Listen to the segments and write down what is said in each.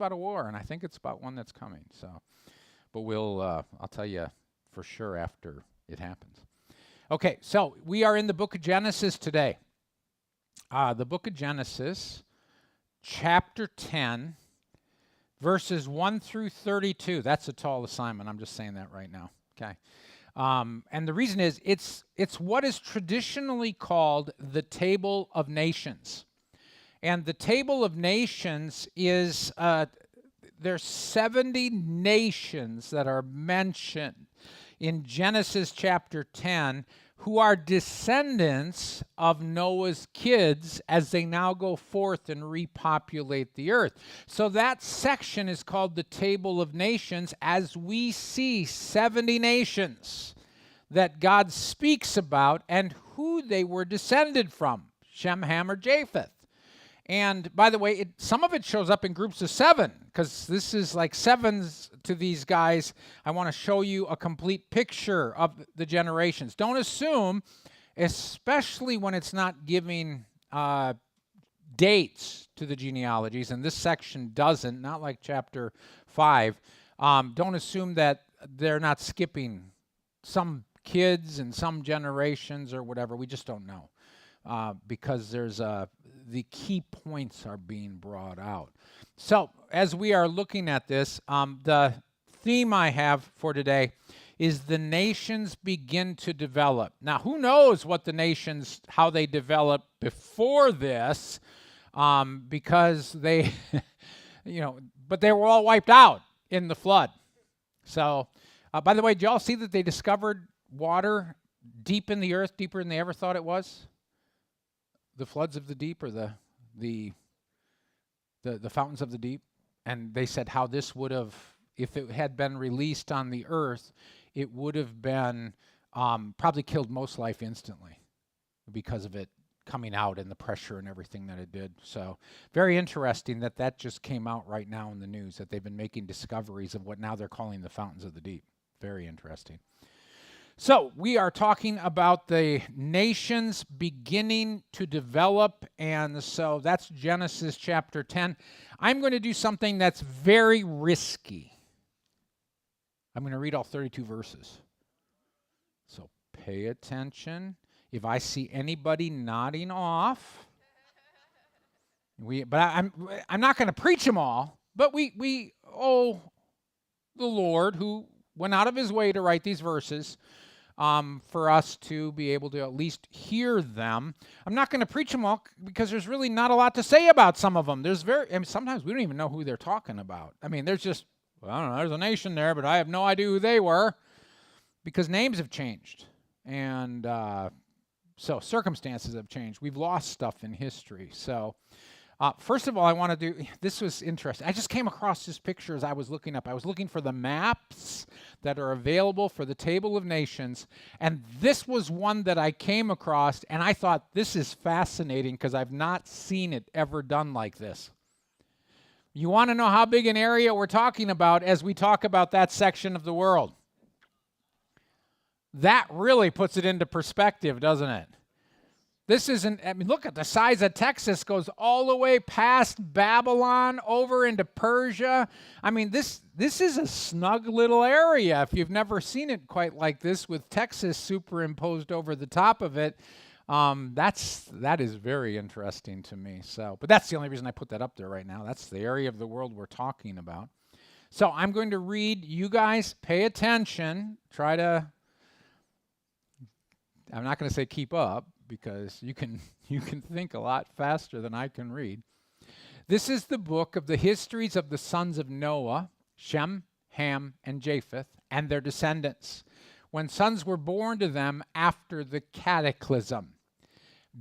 about a war, and I think it's about one that's coming. So, but I'll tell you for sure after it happens. Okay, so we are in the book of Genesis today. The book of Genesis, chapter 10, verses 1 through 32. That's a tall assignment. I'm just saying that right now. Okay. And the reason is it's what is traditionally called the Table of Nations. And the Table of Nations is, there's 70 nations that are mentioned in Genesis chapter 10 who are descendants of Noah's kids as they now go forth and repopulate the earth. So that section is called the Table of Nations as we see 70 nations that God speaks about and who they were descended from, Shem, Ham, or Japheth. And by the way, some of it shows up in groups of 7, because this is like 7s to these guys. I want to show you a complete picture of the generations. Don't assume, especially when it's not giving dates to the genealogies, and this section doesn't, not like chapter 5. Don't assume that they're not skipping some kids and some generations or whatever. We just don't know. Because the key points are being brought out. So as we are looking at this, the theme I have for today is the nations begin to develop. Now, who knows what the nations, how they developed before this, because they, but they were all wiped out in the flood. So, by the way, did y'all see that they discovered water deep in the earth, deeper than they ever thought it was? The floods of the deep, or the fountains of the deep, and they said how this would have, if it had been released on the earth, it would have been probably killed most life instantly because of it coming out and the pressure and everything that it did. So very interesting that just came out right now in the news, that they've been making discoveries of what now they're calling the fountains of the deep. Very interesting. So we are talking about the nations beginning to develop, and so that's Genesis chapter 10. I'm going to do something that's very risky. I'm going to read all 32 verses. So pay attention. If I see anybody nodding off, I'm not going to preach them all, but we owe the Lord, who went out of his way to write these verses, for us to be able to at least hear them. I'm not going to preach them all because there's really not a lot to say about some of them. Sometimes we don't even know who they're talking about. I mean, there's just, I don't know, there's a nation there, but I have no idea who they were because names have changed. And so circumstances have changed. We've lost stuff in history. So first of all, I want to do, this was interesting. I just came across this picture as I was looking up. I was looking for the maps that are available for the Table of Nations, and this was one that I came across, and I thought, this is fascinating because I've not seen it ever done like this. You want to know how big an area we're talking about as we talk about that section of the world? That really puts it into perspective, doesn't it? This isn't, look at the size of Texas, goes all the way past Babylon over into Persia. This is a snug little area. If you've never seen it quite like this with Texas superimposed over the top of it, that is very interesting to me. So, but that's the only reason I put that up there right now. That's the area of the world we're talking about. So I'm going to read. You guys pay attention. I'm not going to say keep up, because you can think a lot faster than I can read. This is the book of the histories of the sons of Noah, Shem, Ham, and Japheth, and their descendants, when sons were born to them after the cataclysm.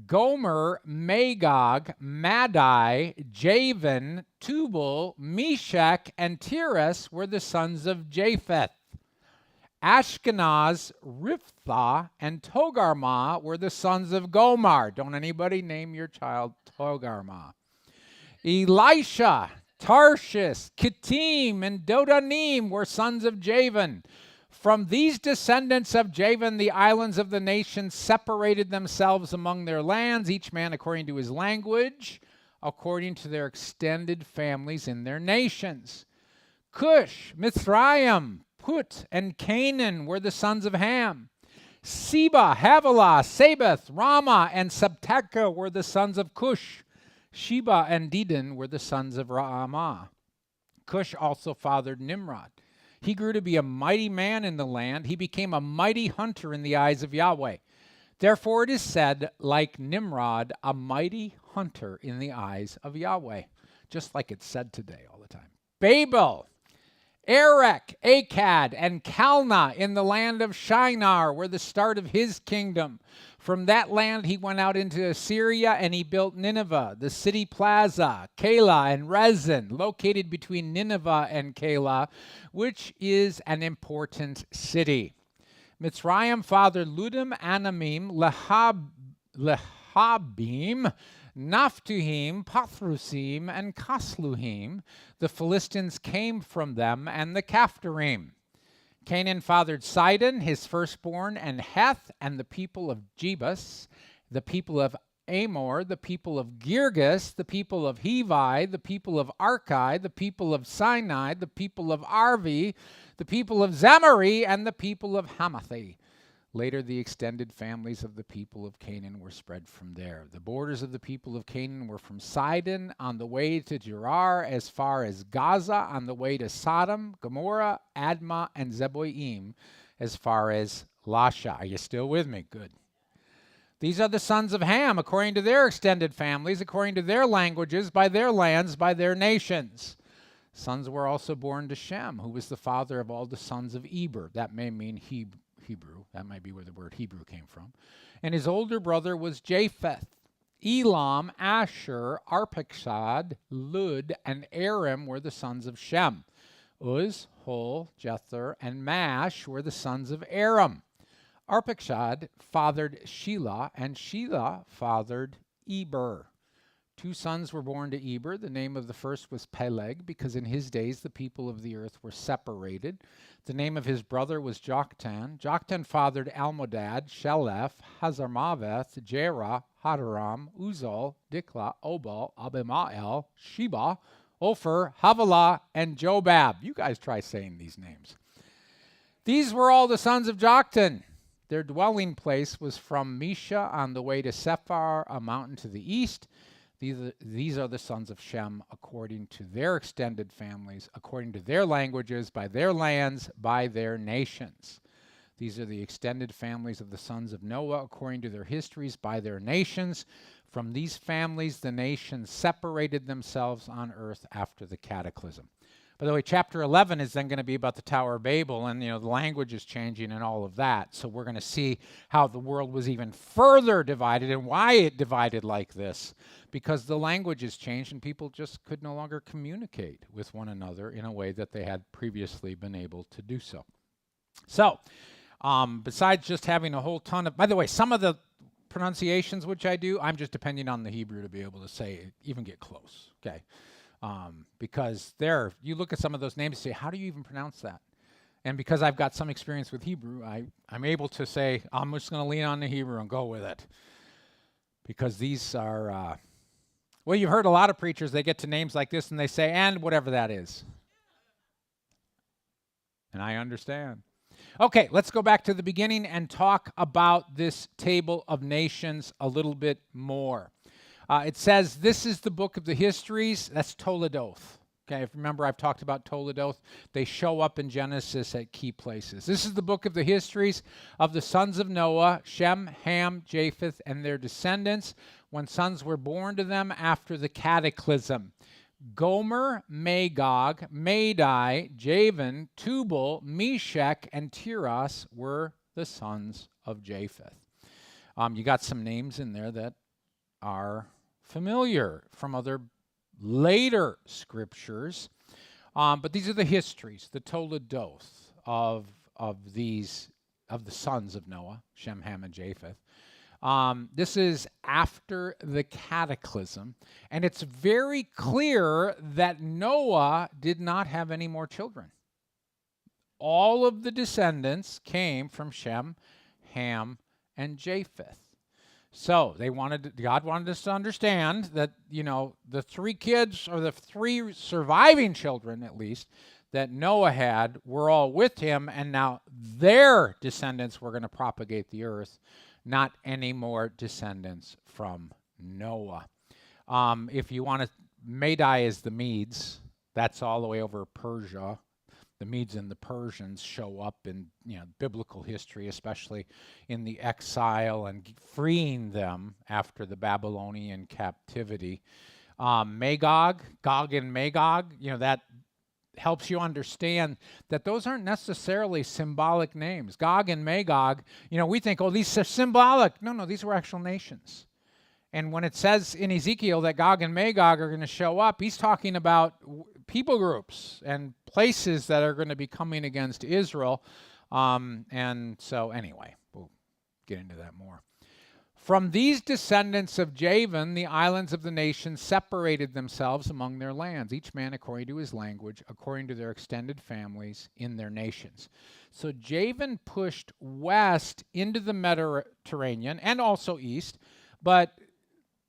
Gomer, Magog, Madai, Javan, Tubal, Meshach, and Tiras were the sons of Japheth. Ashkenaz, Riphtah, and Togarmah were the sons of Gomer. Don't anybody name your child Togarmah. Elisha, Tarshish, Kittim, and Dodanim were sons of Javan. From these descendants of Javan, the islands of the nations separated themselves among their lands, each man according to his language. according to their extended families in their nations. Cush, Mithraim, Put, and Canaan were the sons of Ham. Seba, Havilah, Sabeth, Ramah, and Sabteka were the sons of Cush. Sheba and Dedan were the sons of Ramah. Cush also fathered Nimrod. He grew to be a mighty man in the land. He became a mighty hunter in the eyes of Yahweh. Therefore it is said, like Nimrod, a mighty hunter in the eyes of Yahweh. Just like it's said today all the time. Babel, Erech, Akkad, and Calneh in the land of Shinar were the start of his kingdom. From that land he went out into Assyria, and he built Nineveh, the city plaza, Calah, and Rezin, located between Nineveh and Calah, which is an important city. Mitzrayim fathered Ludim, Anamim, Lehabim, Naphtuhim, Pathrusim, and Kasluhim. The Philistines came from them, and the Caphtorim. Canaan fathered Sidon, his firstborn, and Heth, and the people of Jebus, the people of Amor, the people of Girgas, the people of Hivi, the people of Archi, the people of Sinai, the people of Arvi, the people of Zamari, and the people of Hamathi. Later, the extended families of the people of Canaan were spread from there. The borders of the people of Canaan were from Sidon on the way to Gerar, as far as Gaza on the way to Sodom, Gomorrah, Admah, and Zeboim, as far as Lasha. Are you still with me? Good. These are the sons of Ham, according to their extended families, according to their languages, by their lands, by their nations. Sons were also born to Shem, who was the father of all the sons of Eber. That may mean Hebrew. That might be where the word Hebrew came from. And his older brother was Japheth. Elam, Asher, Arpachshad, Lud, and Aram were the sons of Shem. Uz, Hol, Jether, and Mash were the sons of Aram. Arpachshad fathered Shelah, and Shelah fathered Eber. 2 sons were born to Eber. The name of the first was Peleg, because in his days the people of the earth were separated. The name of his brother was Joktan. Joktan fathered Almodad, Shelef, Hazarmaveth, Jerah, Hadaram, Uzal, Dikla, Obal, Abimael, Sheba, Ophir, Havilah, and Jobab. You guys try saying these names. These were all the sons of Joktan. Their dwelling place was from Mesha on the way to Sephar, a mountain to the east. These are the sons of Shem according to their extended families, according to their languages, by their lands, by their nations. These are the extended families of the sons of Noah according to their histories, by their nations. From these families, the nations separated themselves on earth after the cataclysm. By the way, chapter 11 is then going to be about the Tower of Babel, and the language is changing and all of that. So we're going to see how the world was even further divided and why it divided like this, because the language has changed and people just could no longer communicate with one another in a way that they had previously been able to do so. So, besides just having a whole ton of, by the way, some of the pronunciations which I do, I'm just depending on the Hebrew to be able to say it, even get close, okay? Because you look at some of those names and say, how do you even pronounce that? And because I've got some experience with Hebrew, I'm able to say, I'm just going to lean on the Hebrew and go with it. Because these are, well, you've heard a lot of preachers, they get to names like this and they say, and whatever that is. And I understand. Okay, let's go back to the beginning and talk about this table of nations a little bit more. It says this is the book of the histories. That's Toledoth. Okay, if remember I've talked about Toledoth. They show up in Genesis at key places. This is the book of the histories of the sons of Noah, Shem, Ham, Japheth, and their descendants, when sons were born to them after the cataclysm. Gomer, Magog, Madai, Javan, Tubal, Meshech, and Tiras were the sons of Japheth. You got some names in there that are familiar from other later scriptures, but these are the histories, the Toledoth of the sons of Noah, Shem, Ham, and Japheth. This is after the cataclysm, and it's very clear that Noah did not have any more children. All of the descendants came from Shem, Ham, and Japheth. So God wanted us to understand that, the three kids, or the three surviving children at least, that Noah had were all with him, and now their descendants were going to propagate the earth, not any more descendants from Noah. If you want to, Madai is the Medes. That's all the way over Persia. The Medes and the Persians show up in biblical history, especially in the exile and freeing them after the Babylonian captivity. Magog, Gog and Magog, that helps you understand that those aren't necessarily symbolic names. Gog and Magog, we think, oh, these are symbolic. No, these were actual nations. And when it says in Ezekiel that Gog and Magog are going to show up, he's talking about people groups and places that are going to be coming against Israel. And so anyway, we'll get into that more. From these descendants of Javan, the islands of the nations separated themselves among their lands, each man according to his language, according to their extended families in their nations. So Javan pushed west into the Mediterranean and also east, but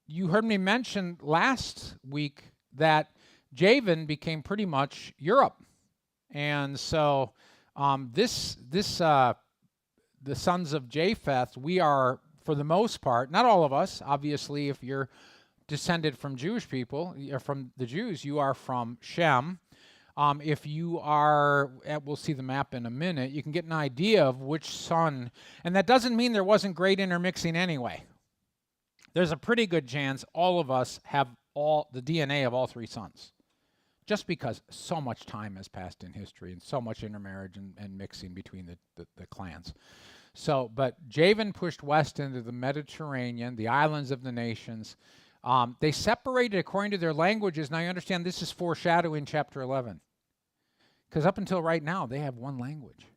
you heard me mention last week that Javan became pretty much Europe. And so the sons of Japheth, we are, for the most part, not all of us, obviously, if you're descended from Jewish people, or from the Jews, you are from Shem. If you are, we'll see the map in a minute, you can get an idea of which son, and that doesn't mean there wasn't great intermixing anyway. There's a pretty good chance all of us have all the DNA of all three sons, just because so much time has passed in history and so much intermarriage and mixing between the clans. So, but Javan pushed west into the Mediterranean, the islands of the nations. They separated according to their languages. Now, you understand this is foreshadowing chapter 11. Because up until right now, they have one language.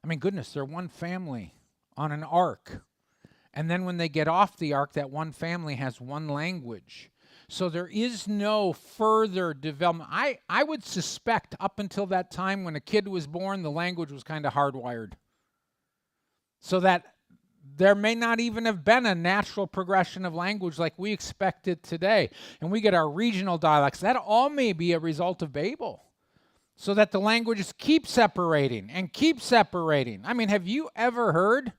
I mean, goodness, they're one family on an ark. And then when they get off the ark, that one family has one language. So there is no further development. I would suspect up until that time when a kid was born, the language was kind of hardwired. So that there may not even have been a natural progression of language like we expect it today. And we get our regional dialects. That all may be a result of Babel. So that the languages keep separating and keep separating. I mean, have you ever heard?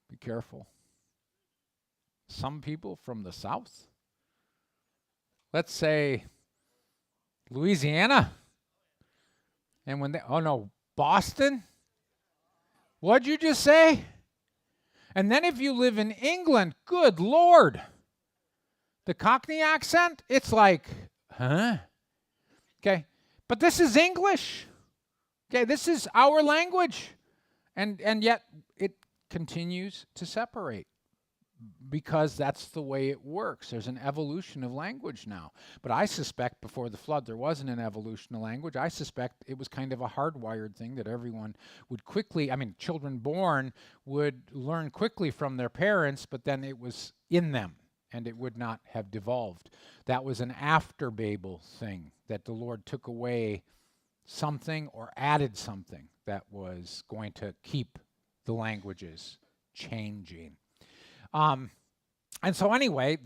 Be careful. Some people from the South, let's say Louisiana, and when Boston? What'd you just say? And then if you live in England, good Lord, the Cockney accent, it's like, huh? Okay, but this is English. Okay, this is our language. And yet it continues to separate because that's the way it works. There's an evolution of language now. But I suspect before the flood there wasn't an evolution of language. I suspect it was kind of a hardwired thing that everyone would quickly, children born would learn quickly from their parents, but then it was in them and it would not have devolved. That was an after Babel thing, that the Lord took away something or added something that was going to keep the languages changing. And so anyway,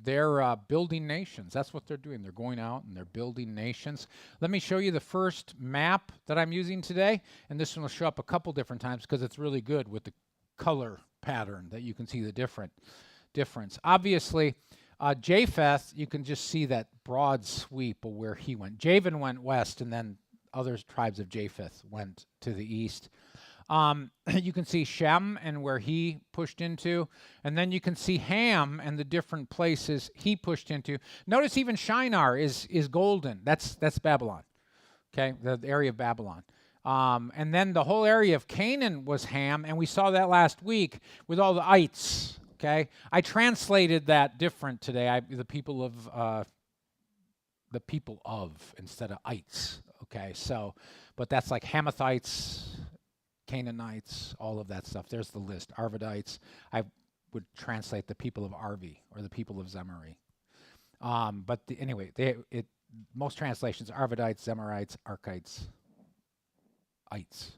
they're building nations. That's what they're doing. They're going out and they're building nations. Let me show you the first map that I'm using today. And this one will show up a couple different times because it's really good with the color pattern that you can see the difference. Obviously, Japheth, you can just see that broad sweep of where he went. Javan went west, and then other tribes of Japheth went to the east. You can see Shem and where he pushed into, and then you can see Ham and the different places he pushed into. Notice even Shinar is golden. That's Babylon, okay, the area of Babylon. And then the whole area of Canaan was Ham, and we saw that last week with all the ites, okay. I translated that different today. The people of instead of ites, okay. So, but that's like Hamathites, Canaanites, all of that stuff. There's the list. Arvadites. I would translate the people of Arvi or the people of Zemari. But anyway, most translations, Arvadites, Zemarites, Archites, ites.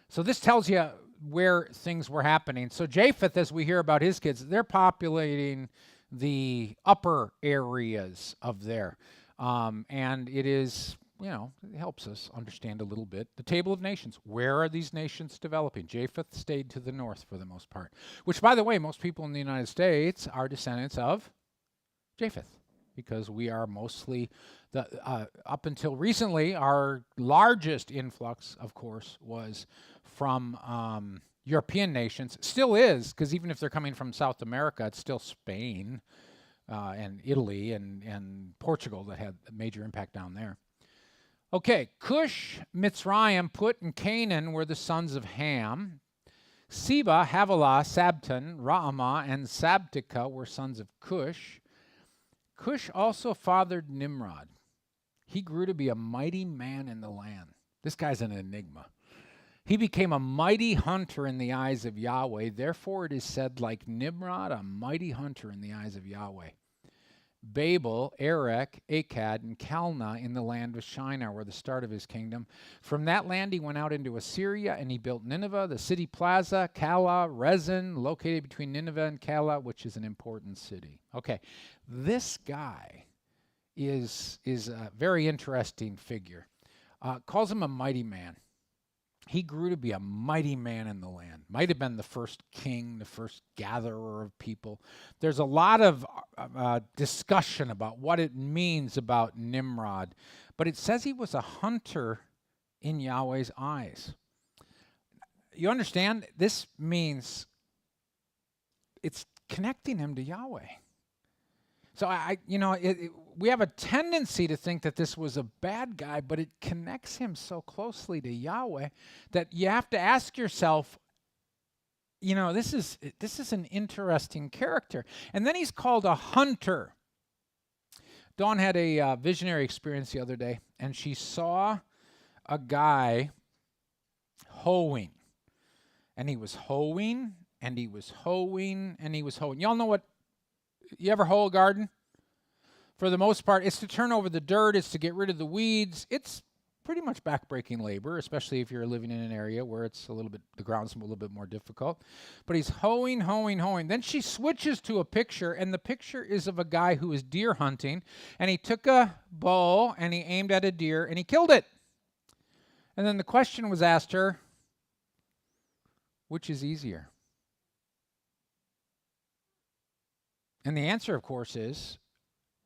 So this tells you where things were happening. So Japheth, as we hear about his kids, they're populating the upper areas of there. And it is, it helps us understand a little bit. The Table of Nations. Where are these nations developing? Japheth stayed to the north for the most part, which, by the way, most people in the United States are descendants of Japheth, because we are mostly, up until recently, our largest influx, of course, was from European nations. Still is, because even if they're coming from South America, it's still Spain and Italy and Portugal that had a major impact down there. Okay, Cush, Mitzrayim, Put, and Canaan were the sons of Ham. Seba, Havilah, Sabton, Raamah, and Sabtika were sons of Cush. Cush also fathered Nimrod. He grew to be a mighty man in the land. This guy's an enigma. He became a mighty hunter in the eyes of Yahweh. Therefore it is said, like Nimrod, a mighty hunter in the eyes of Yahweh. Babel, Erech, Akkad, and Calneh in the land of Shinar were the start of his kingdom. From that land he went out into Assyria, and he built Nineveh, the city plaza, Calah, Rezin, located between Nineveh and Calah, which is an important city. Okay, this guy is a very interesting figure. Calls him a mighty man. He grew to be a mighty man in the land. Might have been the first king, the first gatherer of people. There's a lot of discussion about what it means about Nimrod, but it says he was a hunter in Yahweh's eyes. You understand? This means it's connecting him to Yahweh. So we have a tendency to think that this was a bad guy, but it connects him so closely to Yahweh that you have to ask yourself, this is an interesting character. And then he's called a hunter. Dawn had a visionary experience the other day, and she saw a guy hoeing. And he was hoeing, and he was hoeing, and he was hoeing. Y'all know what? You ever hoe a garden? For the most part, it's to turn over the dirt. It's to get rid of the weeds. It's pretty much backbreaking labor, especially if you're living in an area where it's the ground's a little bit more difficult. But he's hoeing, hoeing, hoeing. Then she switches to a picture, and the picture is of a guy who is deer hunting, and he took a bow, and he aimed at a deer, and he killed it. And then the question was asked her, which is easier? And the answer, of course, is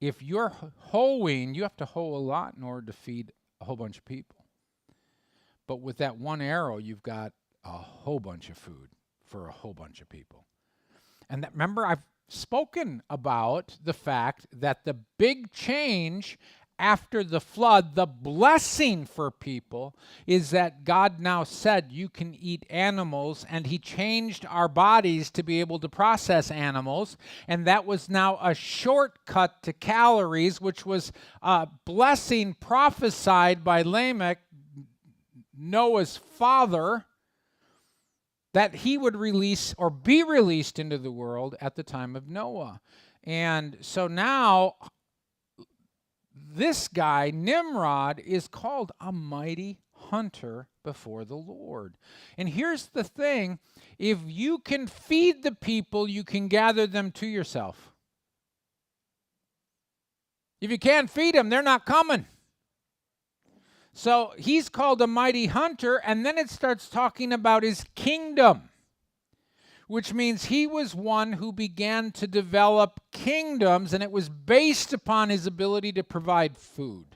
if you're hoeing, you have to hoe a lot in order to feed a whole bunch of people. But with that one arrow, you've got a whole bunch of food for a whole bunch of people. And remember, I've spoken about the fact that the big change after the flood, the blessing for people, is that God now said you can eat animals, and he changed our bodies to be able to process animals, and that was now a shortcut to calories, which was a blessing prophesied by Lamech, Noah's father, that he would release or be released into the world at the time of Noah. And so now this guy, Nimrod, is called a mighty hunter before the Lord. And here's the thing, if you can feed the people, you can gather them to yourself. If you can't feed them, they're not coming. So he's called a mighty hunter, and then it starts talking about his kingdom, which means he was one who began to develop kingdoms, and it was based upon his ability to provide food.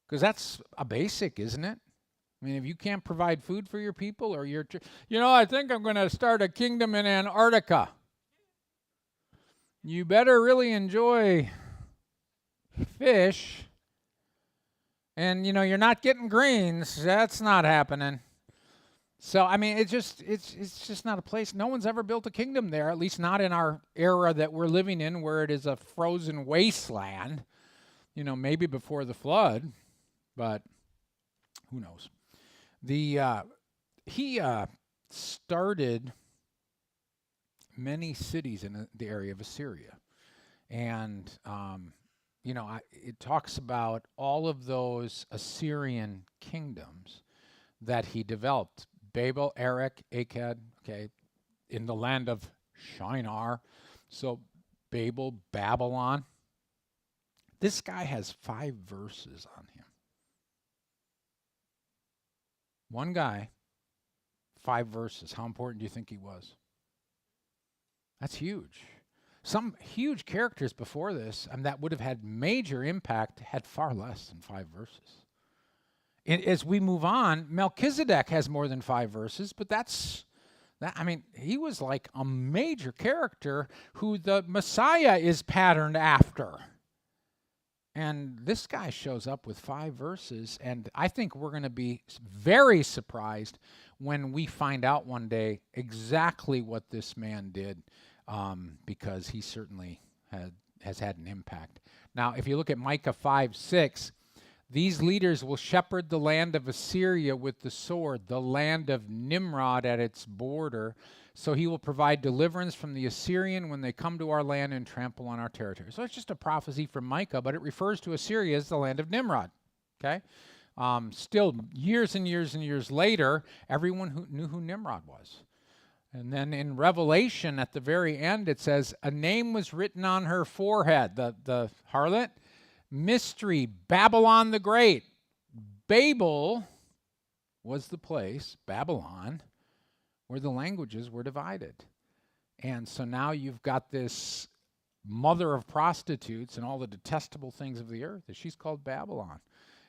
Because that's a basic, isn't it? I mean, if you can't provide food for your people, or I think I'm going to start a kingdom in Antarctica. You better really enjoy fish, and you're not getting greens. That's not happening. So, I mean, it's just not a place. No one's ever built a kingdom there, at least not in our era that we're living in, where it is a frozen wasteland. Maybe before the flood, but who knows? He started many cities in the area of Assyria, and it talks about all of those Assyrian kingdoms that he developed. Babel, Erech, Akkad, okay, in the land of Shinar. So Babel, Babylon. This guy has 5 verses on him. One guy, 5 verses. How important do you think he was? That's huge. Some huge characters before this, and that would have had major impact, had far less than 5 verses. As we move on, Melchizedek has more than 5 verses, but he was like a major character who the Messiah is patterned after. And this guy shows up with 5 verses, and I think we're going to be very surprised when we find out one day exactly what this man did, because he certainly has had an impact. Now, if you look at Micah 5:6, these leaders will shepherd the land of Assyria with the sword, the land of Nimrod at its border. So he will provide deliverance from the Assyrian when they come to our land and trample on our territory. So it's just a prophecy from Micah, but it refers to Assyria as the land of Nimrod. Okay? Still, years and years and years later, everyone who knew who Nimrod was. And then in Revelation, at the very end, it says, a name was written on her forehead, the harlot. Mystery, Babylon the Great. Babel was the place, Babylon, where the languages were divided. And so now you've got this mother of prostitutes and all the detestable things of the earth. She's called Babylon.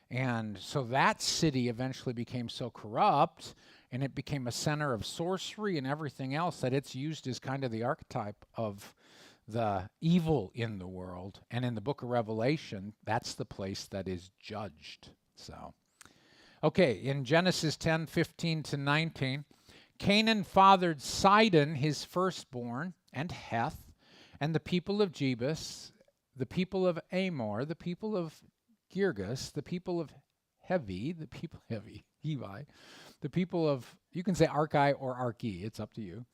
And so that city eventually became so corrupt, and it became a center of sorcery and everything else, that it's used as kind of the archetype of the evil in the world. And in the book of Revelation, that's the place that is judged. So, okay, in Genesis 10:15-19, Canaan fathered Sidon, his firstborn, and Heth, and the people of Jebus, the people of Amor, the people of Girgas, the people of Hevi, the people of, you can say Archi or Archi, it's up to you.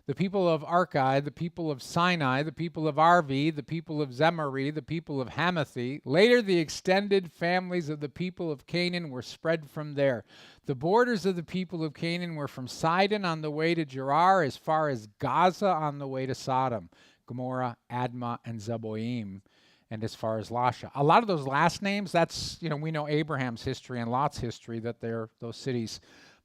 The people of Archi, the people of Sinai, the people of Arvi, the people of Zemari, the people of Hamathi. Later, the extended families of the people of Canaan were spread from there. The borders of the people of Canaan were from Sidon on the way to Gerar as far as Gaza on the way to Sodom, Gomorrah, Admah, and Zeboim, and as far as Lasha. A lot of those last names, that's, we know Abraham's history and Lot's history, that those cities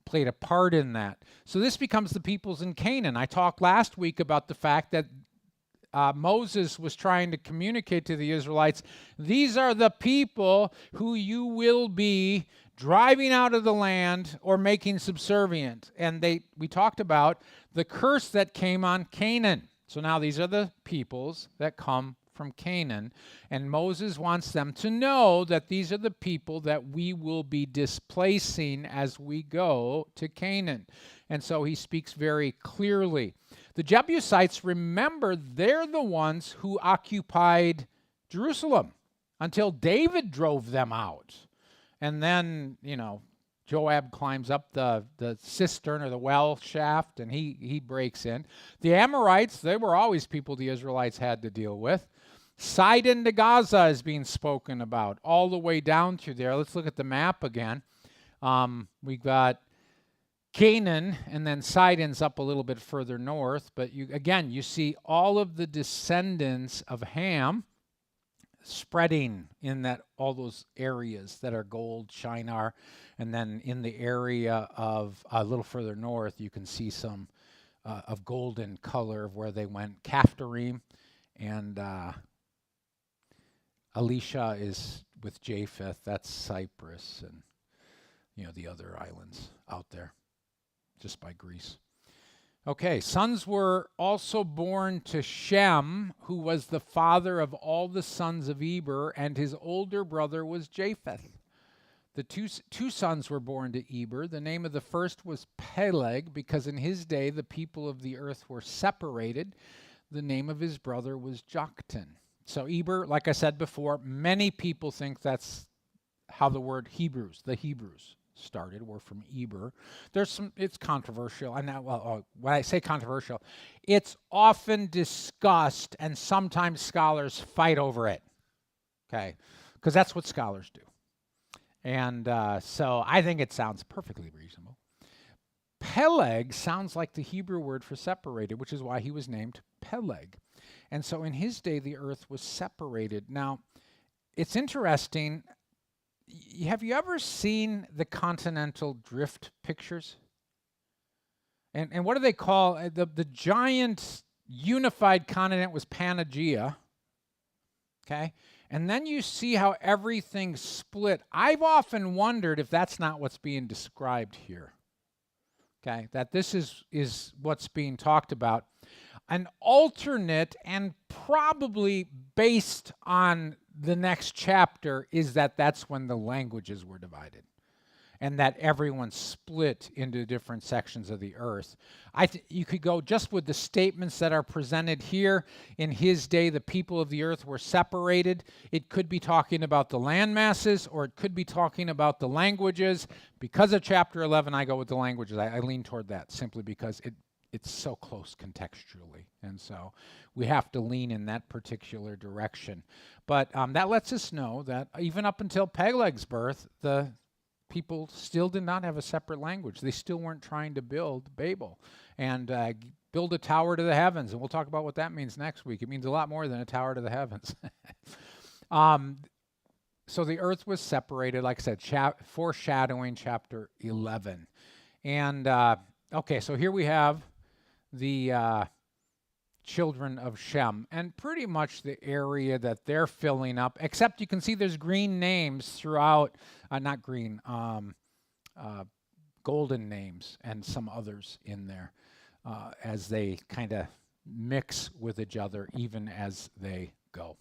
played a part in that. So this becomes the peoples in Canaan. I talked last week about the fact that Moses was trying to communicate to the Israelites, these are the people who you will be driving out of the land or making subservient. And we talked about the curse that came on Canaan. So now these are the peoples that come from Canaan, and Moses wants them to know that these are the people that we will be displacing as we go to Canaan. And so he speaks very clearly. The Jebusites, remember, they're the ones who occupied Jerusalem until David drove them out. And then, Joab climbs up the cistern or the well shaft, and he breaks in. The Amorites, they were always people the Israelites had to deal with. Sidon to Gaza is being spoken about all the way down through there. Let's look at the map again. We've got Canaan, and then Sidon's up a little bit further north. But you see all of the descendants of Ham spreading in all those areas that are gold, Shinar. And then in the area of a little further north, you can see some of golden color of where they went. Caphtorim and Elisha is with Japheth. That's Cyprus and, the other islands out there just by Greece. Okay, sons were also born to Shem, who was the father of all the sons of Eber, and his older brother was Japheth. The two sons were born to Eber. The name of the first was Peleg, because in his day the people of the earth were separated. The name of his brother was Joktan. So Eber, like I said before, many people think that's how the word the Hebrews started, were from Eber. It's controversial. And when I say controversial, it's often discussed, and sometimes scholars fight over it. Okay, because that's what scholars do. And so I think it sounds perfectly reasonable. Peleg sounds like the Hebrew word for separated, which is why he was named Peleg. And so in his day, the earth was separated. Now, it's interesting. Have you ever seen the continental drift pictures? And what do they call the giant unified continent was Pangaea, okay? And then you see how everything split. I've often wondered if that's not what's being described here, okay? That this is what's being talked about. An alternate and probably based on the next chapter is that that's when the languages were divided and that everyone split into different sections of the earth. You could go just with the statements that are presented here. In his day, the people of the earth were separated. It could be talking about the land masses, or it could be talking about the languages. Because of chapter 11, I go with the languages. I lean toward that simply because it's so close contextually. And so we have to lean in that particular direction. But that lets us know that even up until Peleg's birth, the people still did not have a separate language. They still weren't trying to build Babel and build a tower to the heavens. And we'll talk about what that means next week. It means a lot more than a tower to the heavens. So the earth was separated, like I said, foreshadowing chapter 11. And, okay, so here we have the children of Shem, and pretty much the area that they're filling up, except you can see there's green names throughout, not green, golden names and some others in there as they kind of mix with each other even as they go.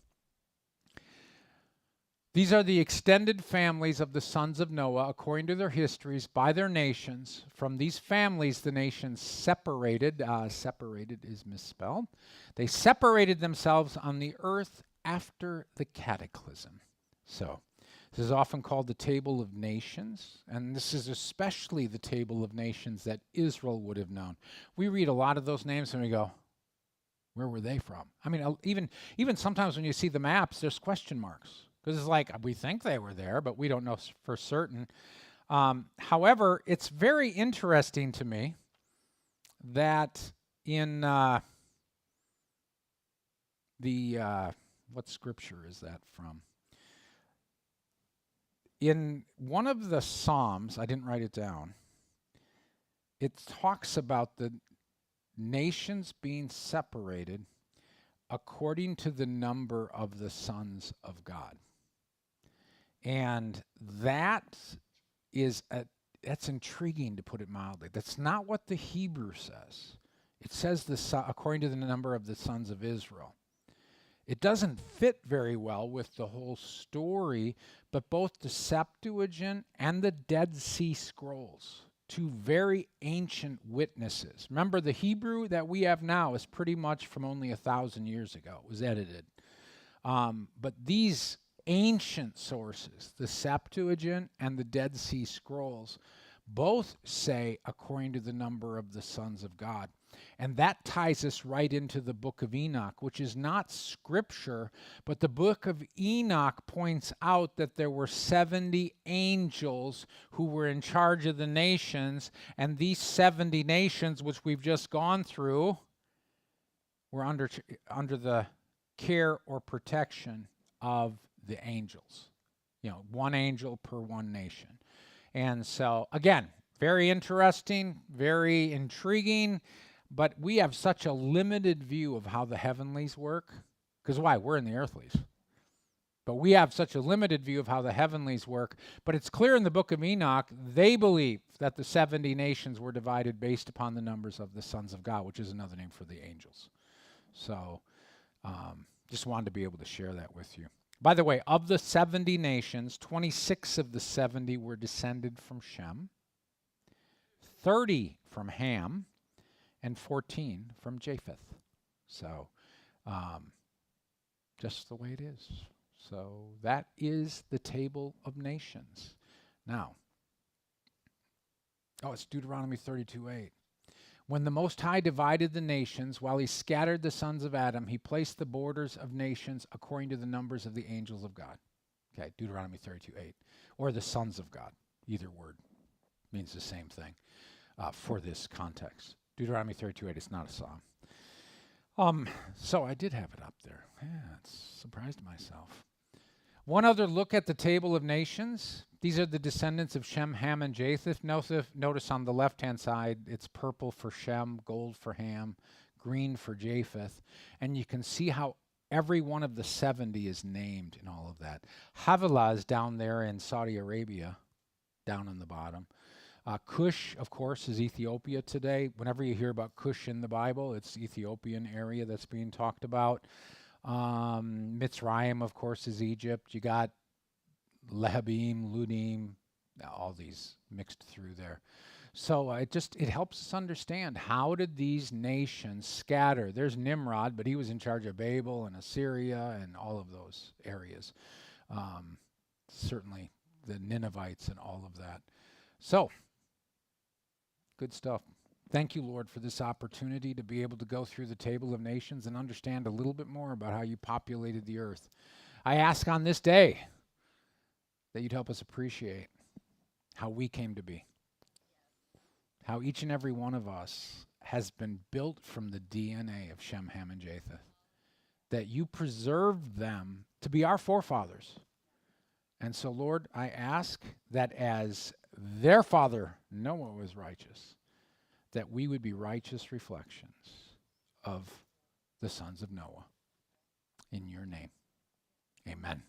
These are the extended families of the sons of Noah according to their histories by their nations. From these families, the nations separated. Separated is misspelled. They separated themselves on the earth after the cataclysm. So this is often called the Table of Nations, and this is especially the Table of Nations that Israel would have known. We read a lot of those names and we go, where were they from? I mean, even sometimes when you see the maps, there's question marks. Because it's like, we think they were there, but we don't know for certain. However, it's very interesting to me that in what scripture is that from? In one of the Psalms, I didn't write it down, it talks about the nations being separated according to the number of the sons of God. And that's intriguing, to put it mildly. That's not what the Hebrew says. It says according to the number of the sons of Israel. It doesn't fit very well with the whole story, but both the Septuagint and the Dead Sea Scrolls, two very ancient witnesses. Remember, the Hebrew that we have now is pretty much from only 1,000 years ago. It was edited. But these ancient sources, the Septuagint and the Dead Sea Scrolls, both say according to the number of the sons of God. And that ties us right into the book of Enoch, which is not scripture, but the book of Enoch points out that there were 70 angels who were in charge of the nations, and these 70 nations, which we've just gone through, were under the care or protection of the angels. One angel per one nation. And so, again, very interesting, very intriguing, but we have such a limited view of how the heavenlies work. Because why? We're in the earthlies. But we have such a limited view of how the heavenlies work. But it's clear in the book of Enoch, they believe that the 70 nations were divided based upon the numbers of the sons of God, which is another name for the angels. So, just wanted to be able to share that with you. By the way, of the 70 nations, 26 of the 70 were descended from Shem, 30 from Ham, and 14 from Japheth. So, just the way it is. So that is the Table of Nations. Now, it's Deuteronomy 32:8. When the Most High divided the nations, while he scattered the sons of Adam, he placed the borders of nations according to the numbers of the angels of God. Okay, Deuteronomy 32:8. Or the sons of God. Either word means the same thing. for this context. Deuteronomy 32:8, it's not a psalm. So I did have it up there. Yeah, it's surprised myself. One other look at the table of nations. These are the descendants of Shem, Ham, and Japheth. Notice on the left-hand side, it's purple for Shem, gold for Ham, green for Japheth. And you can see how every one of the 70 is named in all of that. Havilah is down there in Saudi Arabia, down on the bottom. Cush, of course, is Ethiopia today. Whenever you hear about Cush in the Bible, it's the Ethiopian area that's being talked about. Mitzrayim, of course, is Egypt. You got Lehabim, Ludim, all these mixed through there. So it helps us understand, how did these nations scatter? There's Nimrod, but he was in charge of Babel and Assyria and all of those areas. Certainly the Ninevites and all of that. So, good stuff. Thank you, Lord, for this opportunity to be able to go through the table of nations and understand a little bit more about how you populated the earth. I ask on this day that you'd help us appreciate how we came to be, how each and every one of us has been built from the DNA of Shem, Ham, and Japheth, that you preserved them to be our forefathers. And so, Lord, I ask that as their father Noah was righteous, that we would be righteous reflections of the sons of Noah. In your name, amen.